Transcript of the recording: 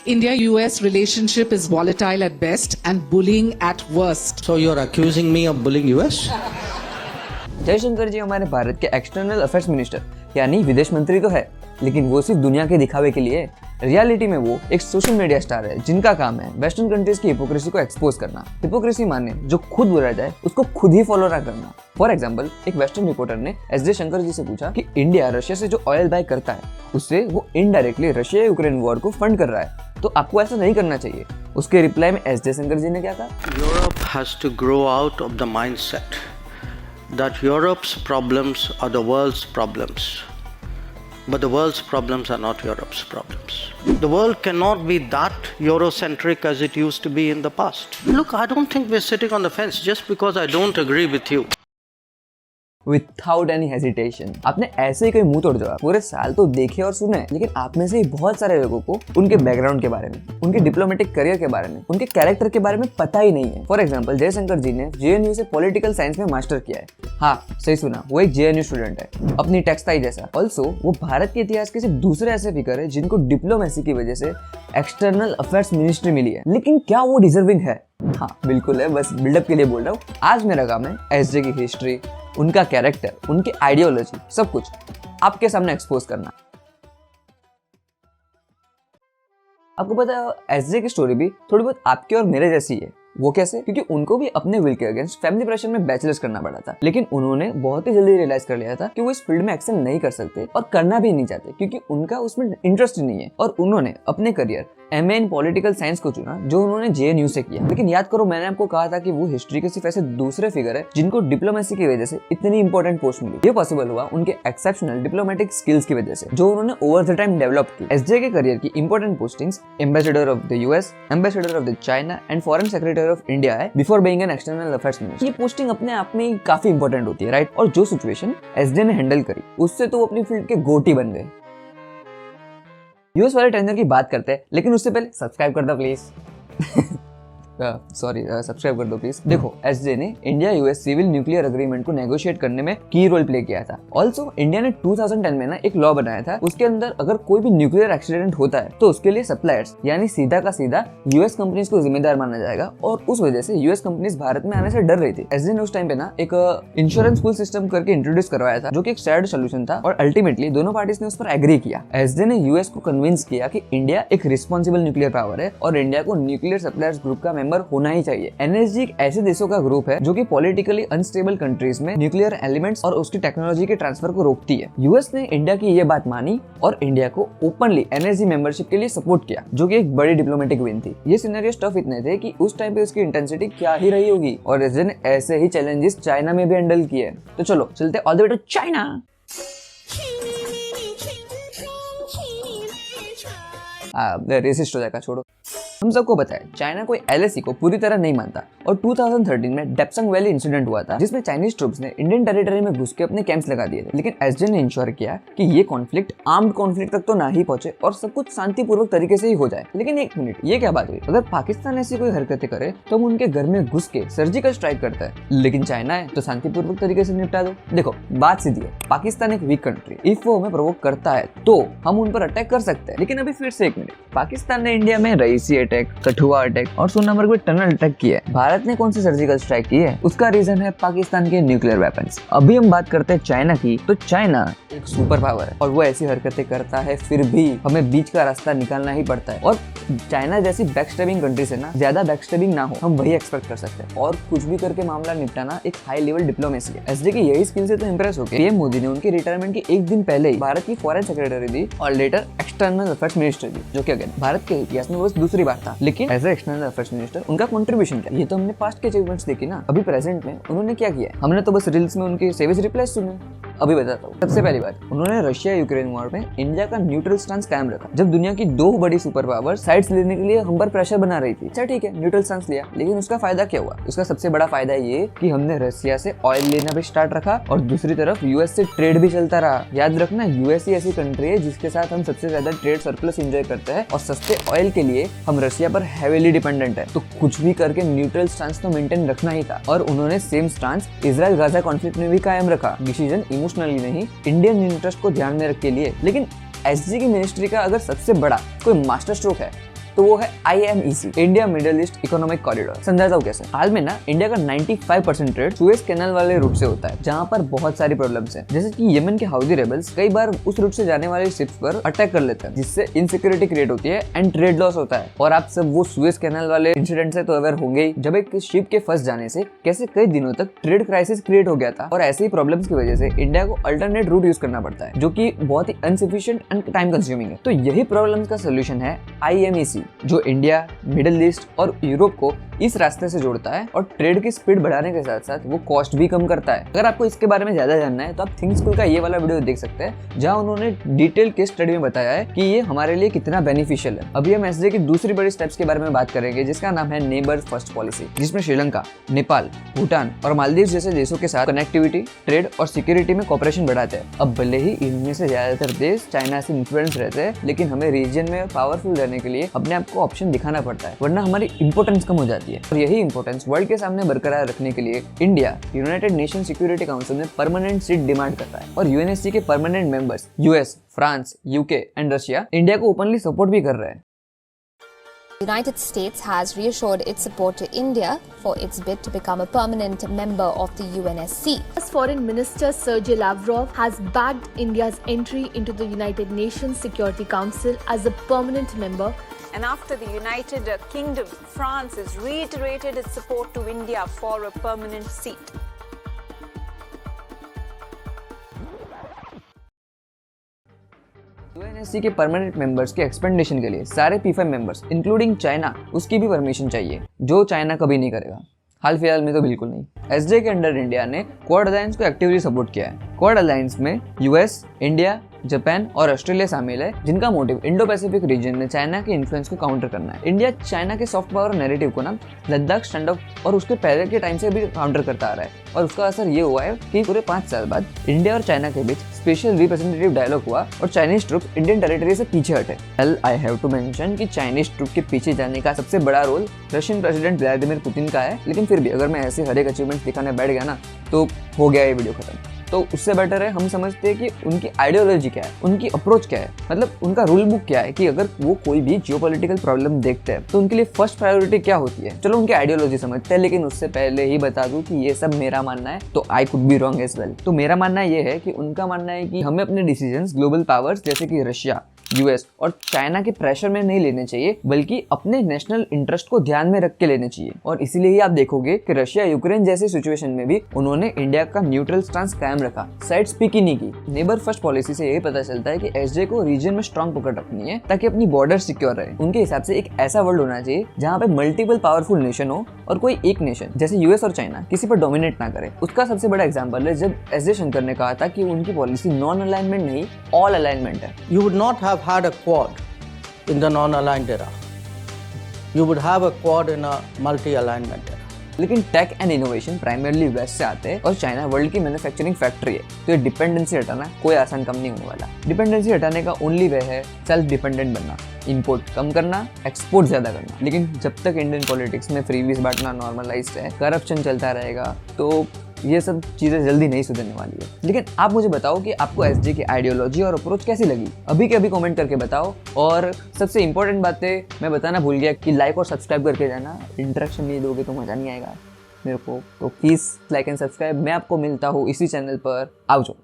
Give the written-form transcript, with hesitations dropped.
India-US relationship is volatile at best and bullying at worst. So you're accusing me of bullying US? Jaishankar जी हमारे भारत के external affairs minister यानी विदेश मंत्री तो है, लेकिन वो सिर्फ दुनिया के दिखावे के लिए। रियलिटी में वो एक सोशल मीडिया स्टार है जिनका काम है वेस्टर्न कंट्रीज की हिपोक्रेसी को एक्सपोज करना। हिपोक्रेसी माने जो खुद बुरा जाए उसको खुद ही फॉलो ना करना। फॉर एग्जाम्पल, एक वेस्टर्न रिपोर्टर ने एस जयशंकर जी से पूछा कि इंडिया रशिया से जो ऑयल बाय करता है उससे वो इनडायरेक्टली रशिया यूक्रेन वॉर को फंड कर रहा है, तो आपको ऐसा नहीं करना चाहिए। उसके रिप्लाई में एस जयशंकर जी ने क्या कहा? Europe has to grow out of the mindset that Europe's problems are the world's problems. But the world's problems are not Europe's problems. The world cannot be that Eurocentric as it used to be in the past. Look, I don't think we're sitting on the fence just because I don't agree with you. Without any hesitation आपने ऐसे ही कोई मुंह तोड़ जवाब पूरे साल तो देखे और सुने, लेकिन आप में से ही बहुत सारे लोगों को उनके बैकग्राउंड के बारे में, उनके डिप्लोमेटिक करियर के बारे में, उनके कैरेक्टर के बारे में पता ही नहीं है। फॉर एग्जांपल, जयशंकर जी ने जेएनयू से पॉलिटिकल साइंस में मास्टर किया है। हाँ, सही सुना, वो एक जेएनयू स्टूडेंट है, अपनी टेक्सटाई जैसा। ऑल्सो वो भारत के इतिहास के सिर्फ दूसरे ऐसे फिगर है जिनको डिप्लोमेसी की वजह से एक्सटर्नल अफेयर्स मिनिस्ट्री मिली है। लेकिन क्या वो डिजर्विंग है? हाँ बिल्कुल है, बस बिल्डअप के लिए बोल रहा हूँ। आज मेरा काम है एसजे की हिस्ट्री, उनका कैरेक्टर, उनकी आइडियोलॉजी, सब कुछ आपके सामने एक्सपोज करना। आपको पता है एसजे की स्टोरी भी थोड़ी बहुत आपके और मेरे जैसी है। वो कैसे? क्योंकि उनको भी अपने विल के अगेंस्ट फैमिली प्रेशर में बैचलर्स करना पड़ा था, लेकिन उन्होंने बहुत ही जल्दी रियलाइज कर लिया था कि वो इस फील्ड में एक्सेल नहीं कर सकते और करना भी नहीं चाहते क्योंकि उनका उसमें इंटरेस्ट नहीं है। और उन्होंने अपने करियर एमए इन पॉलिटिकल साइंस को चुना, जो उन्होंने जेएनयू से किया। लेकिन याद करो, मैंने आपको कहा था कि वो हिस्ट्री के सिर्फ ऐसे दूसरे फिगर है जिनको डिप्लोमेसी की वजह से इतनी इंपॉर्टेंट पोस्ट मिली। ये पॉसिबल हुआ उनके एक्सेप्शनल डिप्लोमेटिक स्किल्स की वजह से, जो उन्होंने ओवर द टाइम डेवलप की। एसजे के करियर की important postings ambassador of the US, ambassador of the China and foreign secretary of India है before being an external affairs minister. ये पोस्टिंग अपने आप में काफी इंपॉर्टेंट होती है, राइट? और जो सिचुएशन एसजे ने हैंडल करी उससे तो वो अपनी फील्ड के गोटी बन गए। यूएस वाले टेंडर की बात करते हैं, लेकिन उससे पहले सब्सक्राइब कर दो प्लीज। सब्सक्राइब कर दो प्लीज। देखो, एसजे ने India US civil nuclear agreement को नेगोशिएट करने में की रोल प्ले किया था। ऑल्सो इंडिया ने 2010 में ना एक लॉ बनाया था, उसके अंदर अगर कोई भी न्यूक्लियर एक्सीडेंट होता है तो उसके लिए सप्लायर्स यानी सीधा का सीधा यूएस कंपनीज को जिम्मेदार माना जाएगा, और उस वजह से यूएस कंपनीज भारत में आने से डर रही थी। एसजे ने उस टाइम पे ना एक इंश्योरेंस पूल सिस्टम करके इंट्रोड्यूस करवाया था, जो कि एक शेयर्ड सोल्यूशन था, और अल्टीमेटली दोनों पार्टीज ने उस पर एग्री किया। एसजे ने यूएस को कन्विंस किया कि इंडिया एक रिस्पॉन्सिबल न्यूक्लियर पावर है और इंडिया को न्यूक्लियर सप्लायर्स ग्रुप का मेंबर होना ही चाहिए। एनएसजी एक ऐसे देशों का ग्रुप है जो कि पॉलिटिकली अनस्टेबल कंट्रीज में न्यूक्लियर एलिमेंट्स और उसकी टेक्नोलॉजी के ट्रांसफर को रोकती है। यूएस ने इंडिया की ये बात मानी और इंडिया को ओपनली एनएसजी मेंबरशिप के लिए सपोर्ट किया, जो कि एक बड़ी डिप्लोमेटिक विन थी। ये सिनेरियो टफ इतने थे कि उस टाइम पे उसकी इंटेंसिटी क्या ही रही होगी, और एसजे ने ऐसे ही चैलेंजेस चाइना में भी हैंडल किए। तो चलो चलते all the way to China. Resist हो जाएगा, छोड़ो। हम सबको पता है चाइना कोई एलएसी को पूरी तरह नहीं मानता, और 2013 में डेप्संग वैली इंसिडेंट हुआ था जिसमें चाइनीज ट्रूप्स ने इंडियन टेरिटरी में घुस के अपने कैंप्स लगा दिए थे। लेकिन एसजे ने इंश्योर किया कि ये कॉन्फ्लिक्ट आर्म्ड कॉन्फ्लिक्ट तक तो ना ही पहुंचे और सब कुछ शांतिपूर्वक तरीके से ही हो जाए। लेकिन एक मिनट, ये क्या बात हुई? अगर पाकिस्तान ऐसी कोई हरकतें करे तो हम उनके घर में घुस के सर्जिकल स्ट्राइक करता है, लेकिन चाइना है तो शांतिपूर्वक तरीके से निपटा दो। देखो, बात सीधी है, पाकिस्तान एक वीक कंट्री, इफ वो हमें प्रोवोक करता है तो हम उन पर अटैक कर सकते हैं। लेकिन अभी फिर से एक मिनट, पाकिस्तान ने इंडिया में रईसी अटैक, कठुआ अटैक और सोनमर्ग में टनल अटैक किया है। भारत ने कौन सी सर्जिकल स्ट्राइक की है? उसका रीजन है पाकिस्तान के न्यूक्लियर वेपन्स। अभी हम बात करते हैं चाइना की, तो चाइना एक सुपर पावर है और वो ऐसी हरकतें करता है फिर भी हमें बीच का रास्ता निकालना ही पड़ता है। और चाइना जैसी बैकस्टैबिंग कंट्री से ना ज्यादा बैकस्टैबिंग ना हो, हम वही एक्सपेक्ट कर सकते हैं, और कुछ भी करके मामला निपटाना एक हाई लेवल डिप्लोमेसी है। एसजे की यही स्किल से तो इंप्रेस होकर पीएम मोदी ने उनके रिटायरमेंट के एक दिन पहले ही भारत की फॉरेन सेक्रेटरी दी और लेटर एक्सटर्नल अफेयर्स मिनिस्टर दी, जो कि अगेन भारत के इतिहास में बस दूसरी बार था। लेकिन as a external affairs minister उनका कंट्रीब्यूशन क्या? ये तो हमने पास्ट के अचीवमेंट्स देखी ना। अभी प्रेजेंट में उन्होंने क्या किया? हमने तो बस रील्स में उनके सेविज रिप्लाई सुने। अभी बताता हूँ। सबसे पहली बात, उन्होंने रशिया यूक्रेन वॉर में इंडिया का न्यूट्रल स्टांस कायम रखा जब दुनिया की दो बड़ी सुपर पावर साइड्स लेने के लिए हम पर प्रेशर बना रही थी। अच्छा ठीक है, न्यूट्रल स्टांस लिया, लेकिन उसका फायदा क्या हुआ? उसका सबसे बड़ा फायदा ये कि हमने रशिया से ऑयल लेना भी स्टार्ट रखा और दूसरी तरफ यूएस से ट्रेड भी चलता रहा। याद रखना, यूएस ही ऐसी कंट्री है जिसके साथ हम सबसे ज्यादा ट्रेड सरप्लस एंजॉय करते हैं, और सस्ते ऑयल के लिए हम रशिया पर हेवीली डिपेंडेंट है। तो कुछ भी करके न्यूट्रल स्टांस तो मेंटेन रखना ही था, और उन्होंने same stance Israel Gaza conflict में भी कायम रखा। डिसीजन इमोशनली नहीं, इंडियन इंटरेस्ट को ध्यान में रख के लिए। लेकिन एसजी की मिनिस्ट्री का अगर सबसे बड़ा कोई मास्टर स्ट्रोक है तो वो है IMEC, India middle east economic corridor. समझाता हूँ कैसे। हाल में ना इंडिया का 95% ट्रेड सुएज कैनाल वाले रूट से होता है, जहाँ पर बहुत सारी प्रॉब्लम्स हैं, जैसे कि यमन के हाउदी रेबल्स कई बार उस रूट से जाने वाले शिप्स पर अटैक कर लेते हैं, जिससे इनसिक्योरिटी क्रिएट होती है एंड ट्रेड लॉस होता है। और आप सब वो सुएज कैनाल वाले इंसिडेंट से तो अवेयर होंगे ही, जब एक शिप के फंस जाने से कैसे कई दिनों तक ट्रेड क्राइसिस क्रिएट हो गया था। और ऐसे ही प्रॉब्लम्स की वजह से इंडिया को अल्टरनेट रूट यूज करना पड़ता है, जो कि बहुत ही अनसफिशिएंट एंड टाइम कंज्यूमिंग है। तो यही प्रॉब्लम्स का सोल्यूशन है IMEC, जो इंडिया, मिडिल ईस्ट और यूरोप को इस रास्ते से जोड़ता है और ट्रेड की स्पीड बढ़ाने के साथ साथ वो कॉस्ट भी कम करता है। अगर आपको इसके बारे में ज्यादा जानना है तो आप थिंक स्कूल का ये वाला वीडियो देख सकते हैं, जहां उन्होंने डिटेल केस स्टडी में बताया है कि ये हमारे लिए कितना बेनिफिशियल है। अभी हम SJ की दूसरी बड़ी स्टेप्स के बारे में बात करेंगे, जिसका नाम है नेबर्स फर्स्ट पॉलिसी, जिसमें श्रीलंका, नेपाल, भूटान और मालदीव जैसे देशों के साथ कनेक्टिविटी, ट्रेड और सिक्योरिटी में कॉपरेशन बढ़ाते हैं। अब भले ही इनमें से ज्यादातर देश चाइना से इन्फ्लुएंस रहते हैं, लेकिन हमें रीजन में पावरफुल रहने के लिए अपने आप को ऑप्शन दिखाना पड़ता है, वरना हमारी इंपोर्टेंस कम हो जाती है। और यही इंपोर्टेंस वर्ल्ड के सामने बरकरार रखने के लिए India United nation security council में परमानेंट सीट डिमांड करता है। और UNSC के permanent members US, France, UK and Russia India को ओपनली सपोर्ट भी कर रहे हैं। The United States has reassured its support to India for its bid to become a permanent member of the UNSC. US Foreign Minister Sergey Lavrov has backed India's entry into the United Nations Security Council as a permanent member. And after the United Kingdom, France has reiterated its support to India for a permanent seat. UNSC के permanent members के एक्सपेंडेशन के लिए सारे P5 members including China, उसकी भी permission चाहिए, जो China कभी नहीं करेगा। हाल फिलहाल में तो बिल्कुल नहीं। SJ के अंडर इंडिया ने क्वाड अलायंस को एक्टिवली सपोर्ट किया है। क्वाड अलायंस में US, इंडिया, जापान और ऑस्ट्रेलिया शामिल है, जिनका मोटिव इंडो पैसिफिक रीजन में चाइना के इन्फ्लुएंस को काउंटर करना है। इंडिया चाइना के सॉफ्ट पावर नैरेटिव को ना लद्दाख स्टैंड ऑफ और उसके पहले के टाइम से भी काउंटर करता आ रहा है, और उसका असर ये हुआ है कि पूरे 5 साल बाद इंडिया और चाइना के बीच स्पेशल रिप्रेजेंटेटिव डायलॉग हुआ और चाइनीज ट्रूप इंडियन टेरिटरी से पीछे हटे। आई हैव टू मेंशन कि चाइनीज ट्रूप के पीछे जाने का सबसे बड़ा role Russian president Vladimir Putin का है, लेकिन फिर भी अगर मैं ऐसे हर एक अचीवमेंट दिखाने बैठ गया ना तो हो गया ये वीडियो खत्म। तो उससे बेटर है हम समझते हैं कि उनकी आइडियोलॉजी क्या है, उनकी अप्रोच क्या है, मतलब उनका रूल बुक क्या है, कि अगर वो कोई भी जियोपॉलिटिकल प्रॉब्लम देखते हैं तो उनके लिए फर्स्ट प्रायोरिटी क्या होती है। चलो उनकी आइडियोलॉजी समझते हैं, लेकिन उससे पहले ही बता दूं कि ये सब मेरा मानना है, तो I could be wrong as well. तो मेरा मानना ये है कि उनका मानना है कि हमें अपने डिसीजंस ग्लोबल पावर्स जैसे कि रशिया, US और चाइना के प्रेशर में नहीं लेने चाहिए, बल्कि अपने नेशनल इंटरेस्ट को ध्यान में रख के लेने चाहिए। और इसीलिए ही आप देखोगे कि रशिया यूक्रेन जैसे सिचुएशन में भी उन्होंने इंडिया का न्यूट्रल स्टांस कायम रखा, साइड स्पीक ही नहीं की। नेबर फर्स्ट पॉलिसी से यही पता चलता है कि SJ को रीजन में स्ट्रॉन्ग पकड़ रखनी है, ताकि अपनी बॉर्डर सिक्योर रहे। उनके हिसाब से एक ऐसा वर्ल्ड होना चाहिए जहाँ पे मल्टीपल पावरफुल नेशन हो और कोई एक नेशन जैसे US और चाइना किसी पर डोमिनेट ना करे। उसका सबसे बड़ा एग्जाम्पल है जब SJ शंकर ने कहा था कि उनकी पॉलिसी नॉन अलाइनमेंट नहीं ऑल अलाइनमेंट है। You would not have had a Quad in the non-aligned era. You would have a Quad in a multi-alignment era. लेकिन tech and innovation primarily west से आते हैं और चाइना वर्ल्ड की manufacturing factory है, तो ये डिपेंडेंसी हटाना कोई आसान काम नहीं होने वाला। डिपेंडेंसी हटाने का ओनली वे है सेल्फ डिपेंडेंट बनना, इंपोर्ट कम करना, एक्सपोर्ट ज्यादा करना। लेकिन जब तक इंडियन पॉलिटिक्स में फ्रीबीज बांटना नॉर्मलाइज्ड है, करप्शन चलता रहेगा, तो ये सब चीजें जल्दी नहीं सुधरने वाली है। लेकिन आप मुझे बताओ कि आपको SJ की आइडियोलॉजी और अप्रोच कैसी लगी, अभी के अभी कमेंट करके बताओ। और सबसे इंपॉर्टेंट बातें मैं बताना भूल गया कि लाइक और सब्सक्राइब करके जाना, इंटरेक्शन नहीं दोगे तो मजा नहीं आएगा मेरे को। तो प्लीज लाइक एंड सब्सक्राइब। मैं आपको मिलता हूँ इसी चैनल पर, आओ जाओ।